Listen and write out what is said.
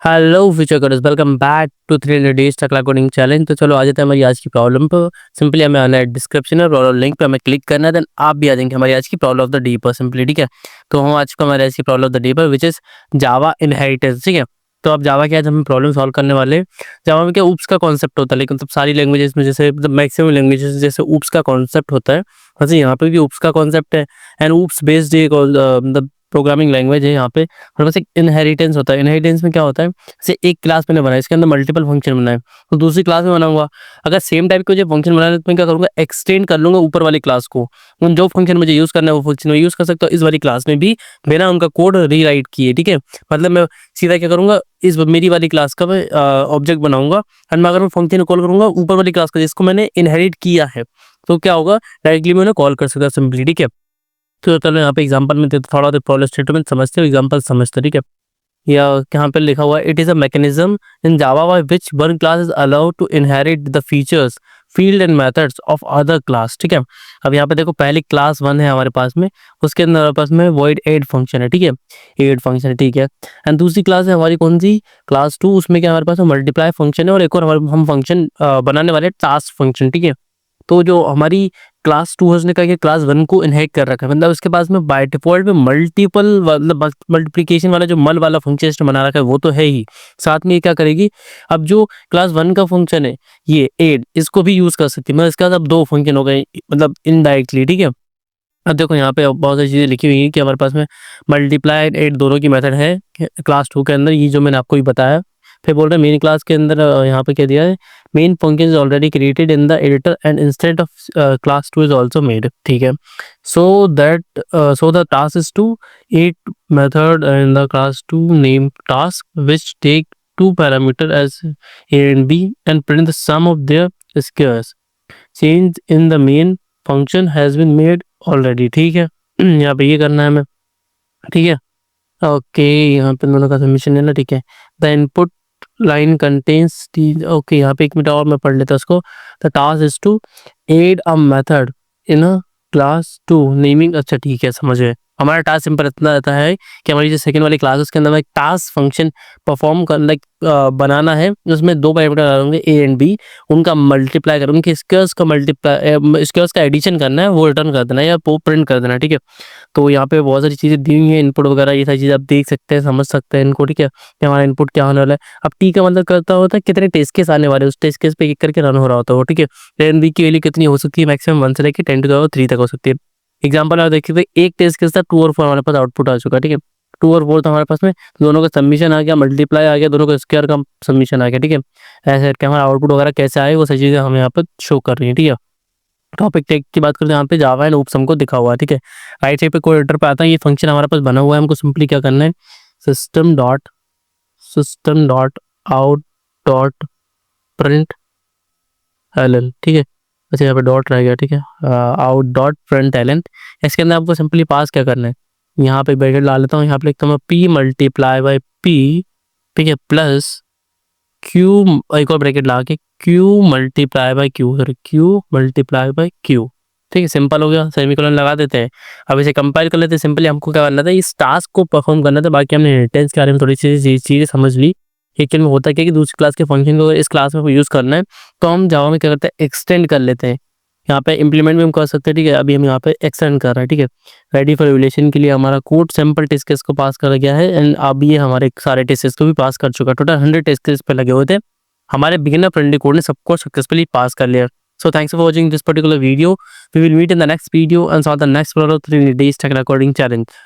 Hello future coders, welcome back to 300 days टकला coding challenge. तो चलो आ जाते हैं हमारी आज की प्रॉब्लम पर। सिंपली हमें आना है डिस्क्रिप्शन और लिंक पे हमें क्लिक करना है, देन आप भी आ जाएंगे हमारी आज की प्रॉब्लम ऑफ द डे पर सिंपली। ठीक है, तो हम आज को हमारी आज की प्रॉब्लम ऑफ द डे पर विच इज जावा इनहेरिटेंस। ठीक है, तो अब जावा क्या है, जब हम प्रॉब्लम सॉल्व करने वाले जावा में क्या ऊप्स का कॉन्सेप्ट होता है, लेकिन मतलब सारी लैंग्वेजेस में जैसे मतलब मैक्सिमम लैंग्वेजेस जैसे ऊप्स का कॉन्सेप्ट होता है, वैसे यहाँ पे भी ऊप्स का कॉन्सेप्ट है। एंड ऊप्स बेस्ड एक मतलब प्रोग्रामिंग लैंग्वेज है। यहाँ पे हमारे पास एक इनहेरिटेंस होता है। इनहेरिटेंस में क्या होता है, जैसे एक क्लास मैंने बनाया, इसके अंदर मल्टीपल फंक्शन बनाए, तो दूसरी क्लास में बनाऊंगा। अगर सेम टाइप के जो फंक्शन बनाने तो मैं क्या करूंगा, एक्सटेंड कर लूंगा ऊपर वाली क्लास को। जो फंक्शन मुझे यूज करना है वो फंक्शन मैं यूज कर सकता हूँ इस वाली क्लास में भी, बिना उनका कोड रीराइट किए। ठीक है, मतलब मैं सीधा क्या करूंगा, इस मेरी वाली क्लास का मैं ऑब्जेक्ट बनाऊंगा, एंड मैं अगर मैं फंक्शन कॉल करूंगा ऊपर वाली क्लास का जिसको मैंने इनहेरिट किया है, तो क्या होगा, डायरेक्टली मैं उन्हें कॉल कर सकता सिंपली। ठीक है, तो चलो यहाँ पे एग्जांपल में थोड़ा प्रॉब्लम स्टेटमेंट समझते हो, एग्जांपल समझते। ठीक है, या यहाँ पे लिखा हुआ है, it is a mechanism in Java by which one class is allowed to inherit the features field and methods of other class. ठीक है, अब यहाँ पे देखो पहली क्लास 1 है हमारे पास में, उसके अंदर हमारे पास में वॉइड एड फंक्शन है। ठीक है, एड फंक्शन है। ठीक है, एंड दूसरी क्लास है हमारी कौन सी, क्लास 2, उसमें क्या हमारे पास मल्टीप्लाई फंक्शन है, और एक और हम फंक्शन बनाने वाले टास्क फंक्शन। ठीक है, तो जो हमारी क्लास 2 है उसने कहा कि क्लास 1 को इनहेरिट कर रखा है, मतलब उसके पास में बाय डिफॉल्ट में मल्टीपल मतलब मल्टीप्लिकेशन वाला जो मल वाला फंक्शन बना रखा है वो तो है ही, साथ में ये क्या करेगी, अब जो क्लास 1 का फंक्शन है ये एड, इसको भी यूज कर सकती है। मतलब इसके बाद अब दो फंक्शन हो गए मतलब इनडायरेक्टली। ठीक है, अब देखो यहाँ पे बहुत सारी चीजें लिखी हुई है कि हमारे पास में मल्टीप्लाई एंड एड दोनों की मेथड है क्लास 2 के अंदर, ये जो मैंने आपको ही बताया। फिर बोल रहे हैं मेन क्लास के अंदर यहाँ पे क्या दिया है, main function is already created in the editor and instance of class 2 is also made. ठीक है, so the task is to add method in the class 2 name task which take two parameter as A and B and print the sum of their squares. Change in the main function has been made already. ठीक है, यहाँ पे ये करना है हमें। ठीक है, ओके, यहाँ पे दोनों का सबमिशन है ना। ठीक है, the input line contains okay, यहाँ पे एक मिनट और मैं पढ़ लेता हूँ उसको। The task is to add a method in a class 2 naming. अच्छा ठीक है, समझ गए। हमारा टास्क सिंपल इतना रहता है कि हमारी जो सेकंड वाली क्लास है उसके अंदर मैं एक टास्क फंक्शन परफॉर्म कर लाइक बनाना है, उसमें दो पैरामीटर डालूंगे ए एंड बी, उनका मल्टीप्लाई करूंगा कि स्क्वायर्स का मल्टीप्लाई स्क्वायर्स का एडिशन करना है, वो रिटर्न कर देना है या वो प्रिंट कर देना है। ठीक है, तो यहाँ पे बहुत सारी चीज़ें दी हुई हैं, इनपुट वगैरह ये सारी चीज़ें आप देख सकते हैं, समझ सकते हैं इनको। ठीक है, कि हमारा इनपुट क्या होने वाला है। अब टी का मतलब करता होता है कितने टेस्ट केस आने वाले हैं, उस टेस्ट केस पे एक करके रन हो रहा होता है वो। ठीक है, टेन बी की वैल्यू कितनी हो सकती है, मैक्सिमम 1 से लेकर 10⁻³ तक हो सकती है। एग्जाम्पल आप देखिए, एक टेस्ट केस था 2 और 4 हमारे पास आउटपुट आ चुका है। ठीक है, 2 और 4 था हमारे पास में, दोनों का सबमिशन आ गया, मल्टीप्लाई आ गया, दोनों का स्क्वायर का सबमिशन आ गया। ठीक है, ऐसे करके हमारा आउटपुट वगैरह कैसे आए वो सारी चीज़ें हमें यहाँ पर शो कर रही है। ठीक है, टॉपिक टेक की बात करते हैं, यहाँ पे जावा एंड ओप्स हमको दिखा हुआ है। ठीक है, राइट साइड पे कोई एडिटर पे आता है, ये फंक्शन हमारे पास बना हुआ है, हमको सिंपली क्या करना है, system dot out dot println. ठीक है, अच्छा यहाँ पे डॉट रह गया। ठीक है, आउट डॉट प्रिंट एलन, इसके अंदर आपको सिंपली पास क्या करना है, यहाँ पे ब्रैकेट डाल लेता हूँ, यहाँ पे लिखता हूँ पी मल्टीप्लाई बाई पी। ठीक है, प्लस क्यू, एक और ब्रैकेट ला के Q multiply by Q, sorry Q multiply by Q. ठीक है, सिंपल हो गया, सेमीकोलन लगा देते हैं। अब इसे कंपाइल कर लेते हैं। सिंपली हमको क्या करना था, इस टास्क को परफॉर्म करना था, बाकी हमने इनहेरिटेंस के बारे में थोड़ी सी चीज़ें समझ ली। एक्चुअल में होता क्या कि दूसरी क्लास के फंक्शन को इस क्लास में यूज़ करना है, तो हम जावा में क्या करते हैं, एक्सटेंड कर लेते हैं। यहाँ पे इंप्लीमेंट भी हम कर सकते हैं। ठीक है, अभी हम यहाँ पे एक्सटेंड कर रहे हैं। ठीक है, रेडी फॉर रिलेशन के लिए हमारा कोड सैंपल टेस्ट केस को पास कर गया है, एंड अब ये हमारे सारे टेस्ट केस को भी पास कर चुका है। टोटल 100 टेस्ट केस पे लगे हुए थे, हमारे बिगिनर फ्रेंडली कोड ने सबको सक्सेसफुली पास कर लिया। So thanks for watching this particular video. We will meet in the next video and solve the next problem of 3 days technical coding challenge.